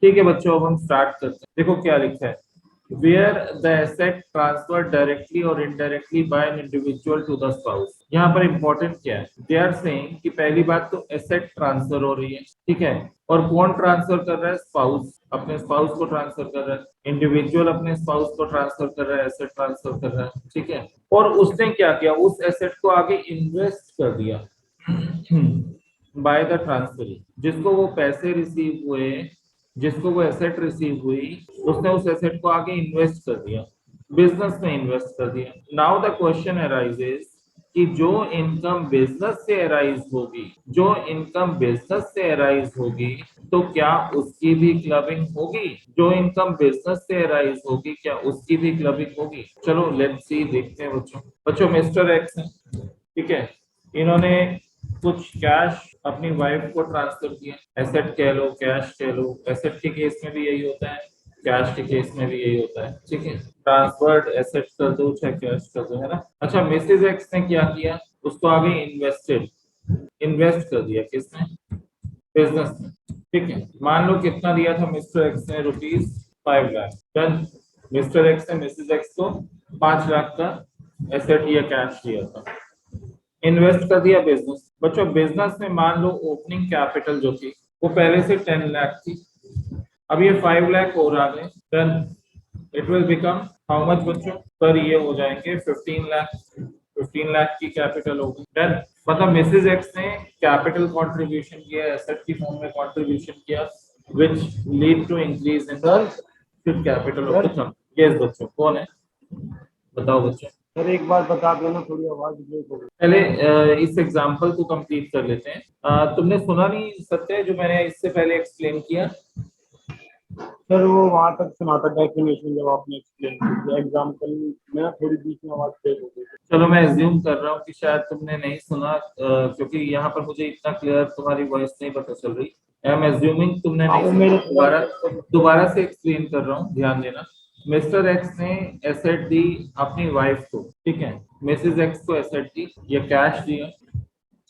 ठीक है बच्चों, अब हम स्टार्ट करते हैं। देखो क्या लिखा है, where the asset transfer directly और indirectly by an individual to the spouse. यहाँ पर इंपॉर्टेंट क्या है, दे आर सेइंग कि पहली बात तो एसेट ट्रांसफर हो रही है, ठीक है, और कौन ट्रांसफर कर रहा है, स्पाउस अपने स्पाउस को ट्रांसफर कर रहा है, इंडिविजुअल अपने स्पाउस को ट्रांसफर कर रहा है, एसेट ट्रांसफर कर रहा है, ठीक है। और उसने क्या किया, उस एसेट को आगे इन्वेस्ट कर दिया बाय द ट्रांसफर, जिसको वो पैसे रिसीव हुए, जिसको वो एसेट रिसीव हुई, उसने उस एसेट को आगे इन्वेस्ट कर दिया, बिजनेस में इन्वेस्ट कर दिया। नाउ द क्वेश्चन अराइजेस कि जो इनकम बिजनेस से अराइज होगी, जो इनकम बिजनेस से अराइज होगी, तो क्या उसकी भी क्लबिंग होगी, जो इनकम बिजनेस से अराइज होगी क्या उसकी भी क्लबिंग होगी। चलो लेट्स सी, देखते हैं बच्चों। बच्चों मिस्टर एक्स है, ठीक है, इन्होंने कुछ कैश अपनी वाइफ को ट्रांसफर किया, एसेट कह लो कैश कह लो, एसेट के केस में भी यही होता है, कैश के केस में भी यही होता है, ठीक है, ट्रांसफर्ड एसेट कर दो चाहे कैश कर दो, है ना। अच्छा मिसेज एक्स ने क्या किया, उसको आगे इन्वेस्टेड, इन्वेस्ट कर दिया, किसने, बिजनेस में, ठीक है। मान लो कितना दिया था मिस्टर एक्स ने, ₹5 लाख, डन। मिस्टर एक्स ने मिसेज एक्स को 5 लाख का एसेट या कैश दिया था, इन्वेस्ट कर दिया बिजनेस। बच्चों बिजनेस में मान लो ओपनिंग कैपिटल जो थी वो पहले से 10 लाख थी, अब ये 5 लाख और आ गए, then it will become how much बच्चों, सर ये हो जाएंगे 15 लाख, 15 लाख की कैपिटल होगी, देन मतलब मिसेज एक्स ने कैपिटल कंट्रीब्यूशन किया, एसेट की फॉर्म में कंट्रीब्यूशन किया, which lead to increase in the capital of the company. Yes बच्चों, कौन है, बताओ बच्चों। सर एक बार बता देना, थोड़ी आवाज ब्रेक हो गई। पहले इस एग्जाम्पल को कंप्लीट कर लेते हैं। तुमने सुना नहीं सत्य जो मैंने इससे पहले एक्सप्लेन किया, सर वो वहां तक सुना था डेफिनेशन जब आपने एक्सप्लेन किया, एग्जाम्पल में ना थोड़ी बीच में आवाज ब्रेक हो गई। चलो मैं एज्यूम कर रहा हूँ कि शायद तुमने नहीं सुना, क्योंकि यहाँ पर मुझे इतना क्लियर तुम्हारी वॉइस नहीं पता चल रही। आई एम एज्यूमिंग तुमने हाँ नहीं वो सुना, मेरे दोबारा दोबारा से एक्सप्लेन कर रहा हूँ, ध्यान देना। मिस्टर एक्स ने एसेट दी अपनी वाइफ को, ठीक है, मिसेज एक्स को एसेट दी या कैश दिया,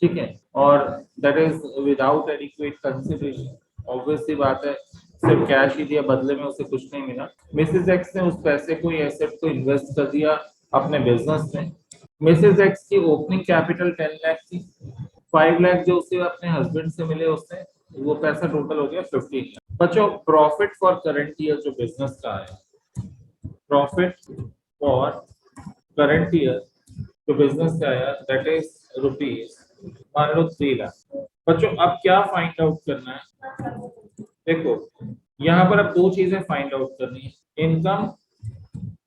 ठीक है, और that is without adequate consideration, obvious सी बात है, सिर्फ कैश ही दिया, बदले में उसे कुछ नहीं मिला। मिसेज एक्स ने उस पैसे को या एसेट को इन्वेस्ट कर दिया अपने बिजनेस में। मिसेज एक्स की ओपनिंग कैपिटल 10 लाख थी, 5 लाख जो उसे अपने हस्बैंड से मिले उससे, वो पैसा टोटल हो गया 15 लाख। बच्चों प्रॉफिट फॉर करंट ईयर जो बिजनेस का है, प्रॉफिट फॉर करंट ईयर जो बिजनेस का आया, दैट इज रुपीज, मान लो 3 लाख। बच्चों अब क्या फाइंड आउट करना है, देखो यहाँ पर अब दो चीजें फाइंड आउट करनी है, income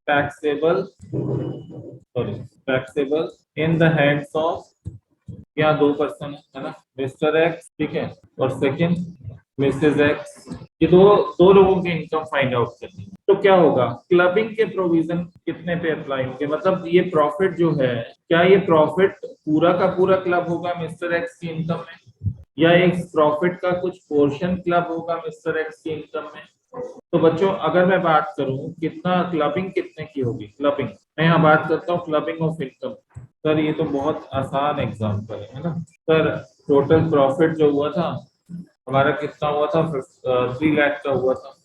taxable, sorry taxable in the hands of, यहाँ दो पर्सन है ना, मिस्टर एक्स, ठीक है, और सेकंड मिसेज एक्स, ये दो दो लोगों की इनकम फाइंड आउट करनी है। तो क्या होगा, क्लबिंग के प्रोविजन कितने पे अप्लाई होंगे, मतलब ये प्रॉफिट जो है, क्या ये प्रॉफिट पूरा का पूरा क्लब होगा मिस्टर एक्स की इनकम में, या एक प्रॉफिट का कुछ पोर्शन क्लब होगा मिस्टर एक्स की इनकम में। तो बच्चों अगर मैं बात करूं कितना क्लबिंग कितने की होगी, क्लबिंग मैं यहाँ बात करता हूँ क्लबिंग ऑफ इनकम। सर ये तो बहुत आसान एग्जांपल है ना सर, टोटल प्रॉफिट जो हुआ था हमारा कितना हुआ था, 3 लाख का हुआ था,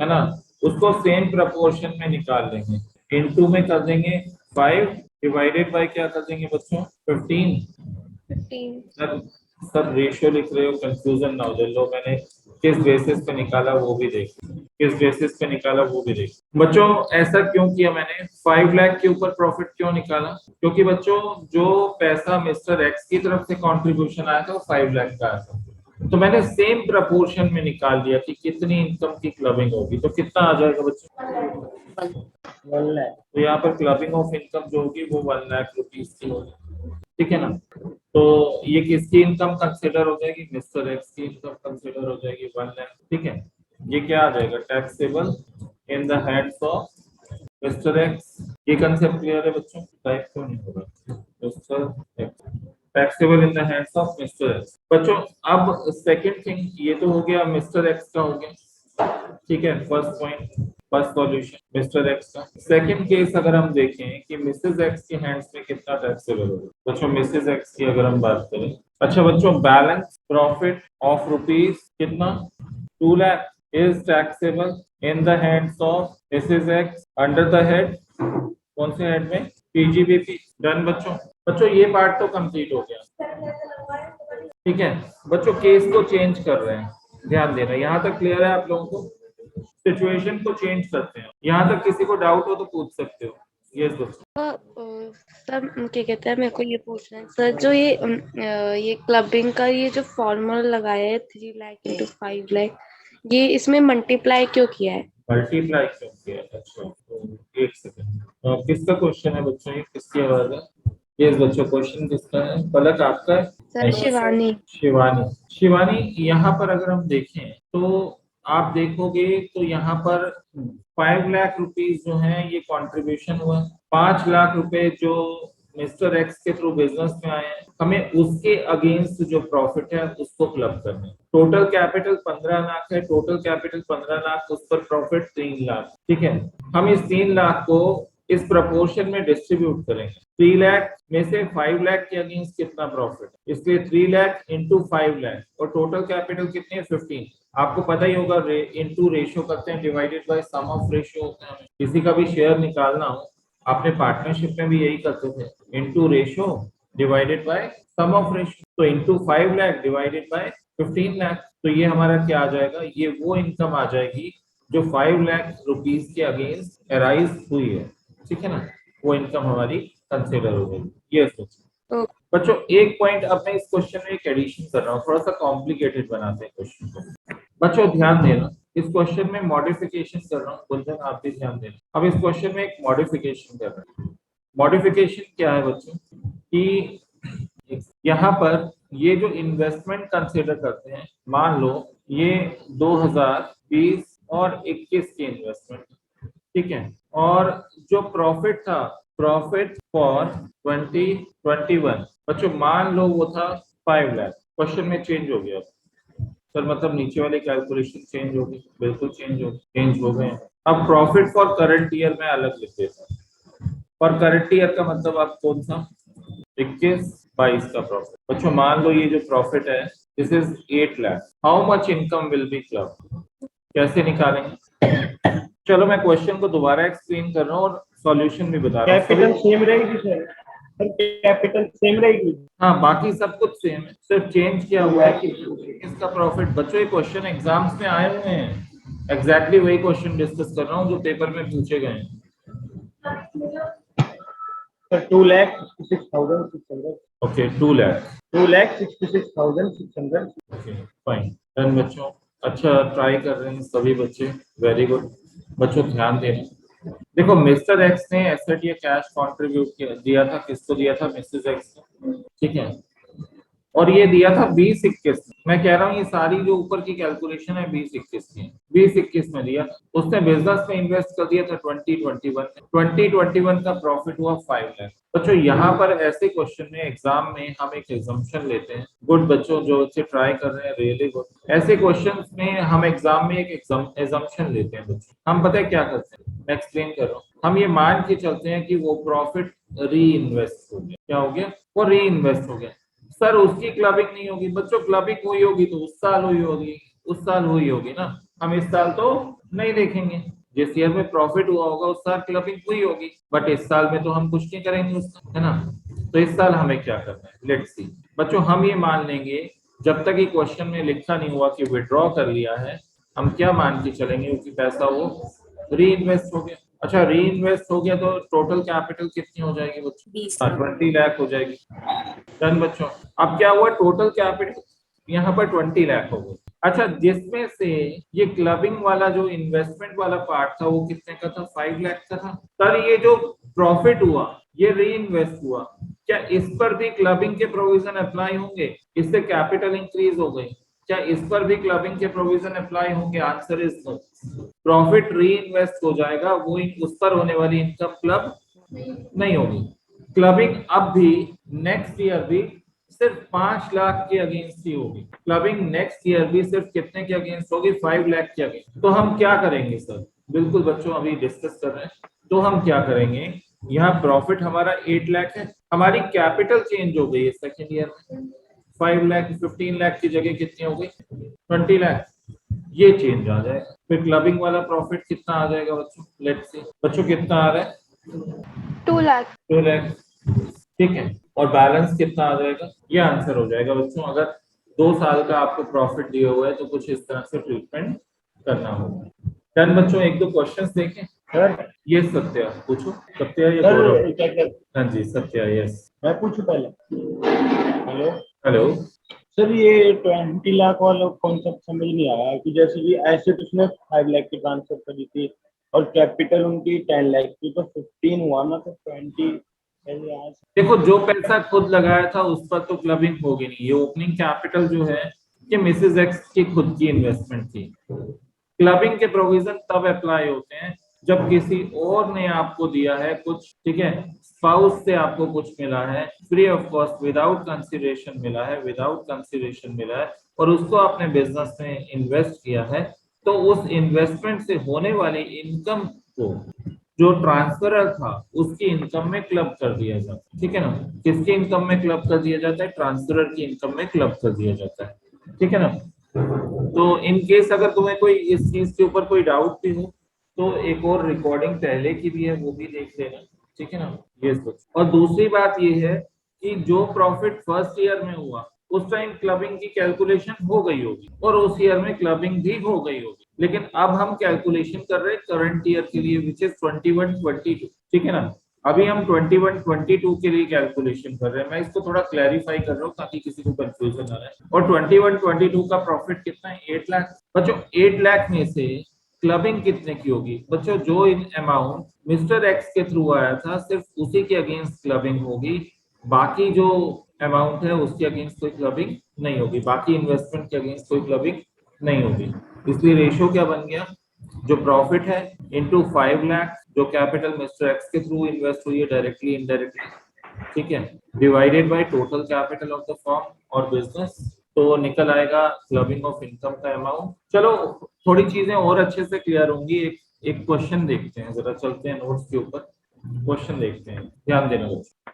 है ना, उसको सेम प्रपोर्शन में निकाल लेंगे, इनटू में कर देंगे 5, डिवाइडेड बाय क्या कर देंगे बच्चों, 15। 15। सर सब रेशियो लिख रहे हो, कंफ्यूजन ना हो जाए, लो मैंने किस बेसिस पे निकाला वो भी देख, किस बेसिस पे निकाला वो भी देख। बच्चों ऐसा क्यों किया मैंने, 5 लाख के ऊपर प्रॉफिट क्यों निकाला, क्योंकि बच्चों जो पैसा मिस्टर एक्स की तरफ से कंट्रीब्यूशन आया था वो 5 लाख का आया था, तो मैंने सेम प्रपोर्शन में निकाल लिया कि कितनी इनकम की क्लबिंग होगी, तो कितना आ जाएगा बच्चों, 1 लाख। तो यहाँ पर क्लबिंग ऑफ इनकम जो होगी वो 1 लाख रुपीज की होगी, ठीक है ना। तो ये किसकी इनकम कंसिडर हो जाएगी, मिस्टर एक्स की इनकम कंसिडर हो जाएगी 1 लाख, ठीक है। ये क्या आ जाएगा, taxable in the hands of mister x. ये कंसेप्ट क्लियर है बच्चों, टाइप क्यों नहीं होगा, mister x, taxable in the hands of mister x. बच्चों अब सेकंड थिंग, ये तो हो गया मिस्टर एक्स का हो गया, ठीक है, first point, first solution mister x का। सेकंड केस अगर हम देखें कि मिसेज एक्स के हैंड्स में कितना टैक्सेबल होगा, बच्चों मिसेज एक्स की अगर हम बात करें, अच्छा बच्चों बैलेंस प्रॉफिट ऑफ रुपीज कितना, 2 lakh, is taxable in the hands of Mrs. X under the head, कौन से हेड में, पीजीबीपी। डन बच्चों। बच्चों ये पार्ट तो कंप्लीट हो गया, ठीक है। बच्चों केस को चेंज कर रहे हैं, ध्यान देना। यहाँ तक क्लियर है आप लोगों को? सिचुएशन को चेंज करते हैं। यहाँ तक किसी को डाउट हो तो पूछ सकते हो। यस बच्चों। सर क्या कहते हैं, मेरे को ये पूछना है सर, जो ये क्लबिंग का ये जो फॉर्मूला लगाया है 3 लाख इंटू 5 लाख, ये इसमें मल्टीप्लाई क्यों किया है? मल्टीप्लाई क्यों किया? अच्छा तो एक सेकंड, किसका क्वेश्चन है बच्चों? ये किसकी आवाज है? यस बच्चों, क्वेश्चन किसका है? पलक आपका है? सर शिवानी। शिवानी। शिवानी, यहाँ पर अगर हम देखें तो आप देखोगे तो यहाँ पर 5 लाख रुपीज जो है ये कंट्रीब्यूशन हुआ। 5 लाख रुपए जो मिस्टर एक्स के थ्रू बिजनेस में आए हैं, हमें उसके अगेंस्ट जो प्रॉफिट है उसको क्लब करना है। टोटल कैपिटल 15 लाख है, टोटल कैपिटल 15 लाख, उस पर प्रॉफिट 3 लाख, ठीक है। हम इस 3 लाख को इस प्रपोर्शन में डिस्ट्रीब्यूट करेंगे। 3 लाख में से 5 लाख के अगेंस्ट कितना प्रॉफिट, इसलिए 3 लाख इंटू 5 लाख, और टोटल कैपिटल कितनी है 15। आपको पता ही होगा इंटू रेशियो करते हैं, divided by sum of ratio होता है। किसी का भी शेयर निकालना हो, आपने पार्टनरशिप में भी यही करते थे, into ratio divided by sum of ratio. तो into 5 lakh divided by 15 lakh, तो ये हमारा क्या आ जाएगा? ये वो इनकम आ जाएगी जो 5 लाख रुपीज के अगेंस्ट अराइज हुई है, ठीक है ना। वो इनकम हमारी कंसिडर हो गई। ये सोचो बच्चों। एक पॉइंट अब मैं इस क्वेश्चन में एक एडिशन कर रहा हूँ, थोड़ा सा कॉम्प्लिकेटेड बनाते हैं क्वेश्चन को। बच्चों ध्यान देना, इस क्वेश्चन में मॉडिफिकेशन कर रहा हूँ, गुंजन आप भी ध्यान देना। अब इस क्वेश्चन में एक मॉडिफिकेशन कर रहे हैं। मॉडिफिकेशन क्या है बच्चों कि यहाँ पर ये जो इन्वेस्टमेंट कंसिडर करते हैं, मान लो ये 2020 और 21 की इन्वेस्टमेंट, ठीक है। और जो प्रॉफिट था, प्रॉफिट फॉर 2021 बच्चों मान लो वो था 5 लाख। क्वेश्चन में चेंज हो गया सर, मतलब नीचे वाले कैलकुलेशन चेंज हो गई, बिल्कुल चेंज हो गए। अब प्रॉफिट फॉर करंट ईयर में अलग लिख देता हूं। फॉर करंट ईयर का मतलब आप कौन सा, 21-22 का प्रॉफिट। बच्चों मान लो ये जो प्रॉफिट है this is 8 lakh. How much income will be club, कैसे निकालेंगे? चलो मैं क्वेश्चन को दोबारा एक्सप्लेन कर रहा हूँ और सॉल्यूशन भी बता रहा हूँ। कैपिटल सेम रहेगी सर? कैपिटल सेम रहेगी? हाँ बाकी सब कुछ सेम है, सिर्फ चेंज किया हुआ है कि इसका प्रॉफिट। बच्चों ये क्वेश्चन एग्जाम्स में आए हुए हैं, एग्जैक्टली वही क्वेश्चन डिस्कस कर रहा हूँ जो पेपर में पूछे गए हैं। Sir 2,66,600। Okay 2 lakh, 2,66,600। Okay fine done बच्चों। अच्छा ट्राई कर रहे हैं सभी बच्चे, वेरी गुड। बच्चों ध्यान देना, देखो मिस्टर एक्स ने एसेट या कैश कंट्रीब्यूट दिया था, किसको दिया था? मिसेस एक्स को, ठीक है। और ये दिया था 20-21। मैं कह रहा हूँ ये सारी जो ऊपर की कैलकुलेशन है 20-21 की, 20-21 में दिया। उसने बिजनेस में इन्वेस्ट कर दिया था 2021 में। 2021 का प्रॉफिट हुआ 5 लाख। बच्चों यहाँ पर ऐसे क्वेश्चन में एग्जाम में हम एक एग्जम्पशन लेते हैं। गुड बच्चों जो बच्चे ट्राई कर रहे हैं, रियली गुड। ऐसे क्वेश्चन में हम एग्जाम में एक एग्जम्पशन लेते हैं बच्चों। हम पता है क्या करते हैं, मैं एक्सप्लेन कर रहा हूँ। हम ये मान के चलते हैं कि वो प्रॉफिट री इन्वेस्ट हो गया। क्या हो गया? वो री इन्वेस्ट हो गया। सर उसकी क्लबिंग नहीं होगी। बच्चों क्लबिंग हुई होगी तो उस साल हुई होगी, उस साल हुई होगी ना। हम इस साल तो नहीं देखेंगे, जिस ईयर में प्रॉफिट हुआ होगा उस साल क्लबिंग हुई होगी, बट इस साल में तो हम कुछ नहीं करेंगे उसका, है ना। तो इस साल हमें क्या करना है, लेट्स सी। बच्चों हम ये मान लेंगे जब तक ये क्वेश्चन में लिखा नहीं हुआ कि विड्रॉ कर लिया है, हम क्या मान के चलेंगे कि पैसा वो री इन्वेस्ट हो गया। अच्छा री इन्वेस्ट हो गया तो टोटल कैपिटल कितनी हो जाएगी बच्चों? 20 लाख हो जाएगी। डन बच्चों। अब क्या हुआ, टोटल कैपिटल यहाँ पर 20 लाख हो गई। अच्छा जिसमें से ये क्लबिंग वाला जो इन्वेस्टमेंट वाला पार्ट था वो कितने का था? 5 लाख का था। सर ये जो प्रॉफिट हुआ ये री इन्वेस्ट हुआ, क्या इस पर भी क्लबिंग के प्रोविजन अप्लाई होंगे? इससे कैपिटल इंक्रीज हो गई, क्या इस पर भी क्लबिंग के प्रोविजन अप्लाई होंगे? Answer is no. Profit reinvest हो जाएगा, वो उस पर होने वाली इनकम क्लब नहीं होगी। क्लबिंग अब भी नेक्स्ट ईयर भी सिर्फ 5 लाख के अगेंस्ट ही होगी। क्लबिंग नेक्स्ट ईयर भी सिर्फ कितने के अगेंस्ट होगी? 5 लाख के अगेंस्ट। तो हम क्या करेंगे सर? बिल्कुल बच्चों अभी डिस्कस कर रहे हैं। तो हम क्या करेंगे, यहाँ प्रॉफिट हमारा 8 लाख है, हमारी कैपिटल चेंज हो गई है सेकेंड ईयर में। 5 लाख 15 लाख की जगह कितनी हो गई? 20 लाख। ये चेंज आ जाएगा। फिर क्लबिंग वाला प्रॉफिट कितना आ जाएगा बच्चों, लेट्स सी बच्चों कितना आ रहा है 2 लाख। 2 लाख, ठीक है। और बैलेंस कितना आ जाएगा, ये आंसर हो जाएगा बच्चों। अगर 2 साल का आपको प्रॉफिट दिया हुआ है तो कुछ इस तरह से ट्रीटमेंट करना होगा। डन बच्चों, एक दो क्वेश्चंस देखें। सर ये सत्या पूछो, सत्या या सर गौरव? क्या क्या हाँ जी सत्या, यस। मैं पूछूं पहले? Hello hello. सर, ये 20 लाख वाला कॉन्सेप्ट समझ नहीं आया कि जैसे कि एसेट उसने 5 लाख की ट्रांसफर करी थी और कैपिटल उनकी 10 लाख की, तो 15 हुआ ना, तो 20 यार। देखो जो पैसा खुद लगाया था उस पर तो क्लबिंग होगी नहीं। ये ओपनिंग कैपिटल जो है ये मिसेस एक्स की खुद की इन्वेस्टमेंट थी। क्लबिंग के प्रोविजन तब अप्लाई होते हैं जब किसी और ने आपको दिया है कुछ, ठीक है, स्पाउस से आपको कुछ मिला है free of cost, without consideration मिला है, विदाउट कंसिडरेशन मिला है, और उसको आपने बिजनेस में इन्वेस्ट किया है, तो उस इन्वेस्टमेंट से होने वाली इनकम को जो ट्रांसफरर था उसकी इनकम में क्लब कर दिया जाता है, ठीक है ना। किसकी इनकम में क्लब कर दिया जाता है, ट्रांसफरर की इनकम में क्लब कर दिया जाता है, ठीक है ना। तो इन केस अगर तुम्हें कोई इस चीज के ऊपर कोई डाउट भी हो तो एक और रिकॉर्डिंग पहले की भी है, वो भी देख लेना, ठीक है ना। ये सोच, और दूसरी बात ये है कि जो प्रॉफिट फर्स्ट ईयर में हुआ उस टाइम क्लबिंग की कैलकुलेशन हो गई होगी और उस ईयर में क्लबिंग भी हो गई होगी, लेकिन अब हम कैलकुलेशन कर रहे हैं करंट ईयर के लिए विच इज 21-22, ठीक है ना। अभी हम 21-22 के लिए कैलकुलेशन कर रहे हैं। मैं इसको थोड़ा क्लैरिफाई कर रहा हूँ ताकि किसी को कंफ्यूजन ना रहे। और 21-22 का प्रॉफिट कितना है, 8 लाख बच्चों। 8 लाख में से क्लबिंग कितने की होगी बच्चों, जो इन अमाउंट मिस्टर एक्स के थ्रू आया था सिर्फ उसी के अगेंस्ट क्लबिंग होगी, बाकी जो अमाउंट है उसके अगेंस्ट कोई क्लबिंग नहीं होगी, बाकी इन्वेस्टमेंट के अगेंस्ट कोई क्लबिंग नहीं होगी। इसलिए रेशियो क्या बन गया, जो प्रॉफिट है इंटू 5 लाख, जो कैपिटल मिस्टर एक्स के थ्रू इन्वेस्ट हुई है डायरेक्टली इनडायरेक्टली, ठीक है, divided by total capital of the firm और बिजनेस, तो निकल आएगा क्लबिंग ऑफ इनकम का अमाउंट। चलो थोड़ी चीजें और अच्छे से क्लियर होंगी। एक एक क्वेश्चन देखते हैं, जरा चलते हैं नोट्स के ऊपर, क्वेश्चन देखते हैं, ध्यान देना बच्चों।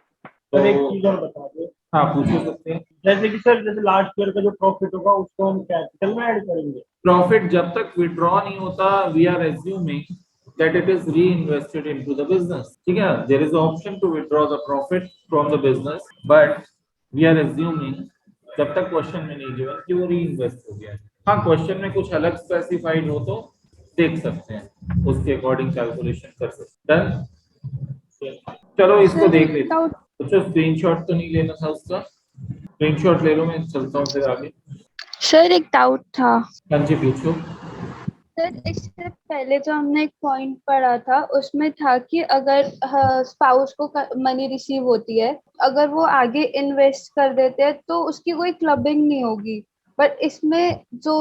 सर एक तो चीज और बता दो। हाँ पूछ सकते हैं। जैसे कि सर, जैसे लास्ट ईयर का जो प्रॉफिट होगा उसको हम कैपिटल में ऐड करेंगे? प्रॉफिट जब तक विड्रॉ नहीं होता we are assuming that it is reinvested into the business, ठीक है। there is an option to withdraw the profit from the business but we are assuming जब तक क्वेश्चन में नहीं गिवन कि वो रीइन्वेस्ट हो गया है। हाँ क्वेश्चन में कुछ अलग स्पेसिफाइड हो तो देख सकते हैं, उसके अकॉर्डिंग कैलकुलेशन कर सकते हैं। डन, चलो इसको सर देख एक लेते हैं। डाउट। अच्छा स्क्रीनशॉट तो नहीं लेना था उसका, स्क्रीनशॉट ले लो, मैं चलता हूँ फिर आगे। सर एक डाउट था। हाँ जी पूछो। सर इससे पहले जो हमने एक पॉइंट पढ़ा था उसमें था कि अगर स्पाउस को मनी रिसीव होती है, अगर वो आगे इन्वेस्ट कर देते हैं तो उसकी कोई क्लबिंग नहीं होगी, बट इसमें जो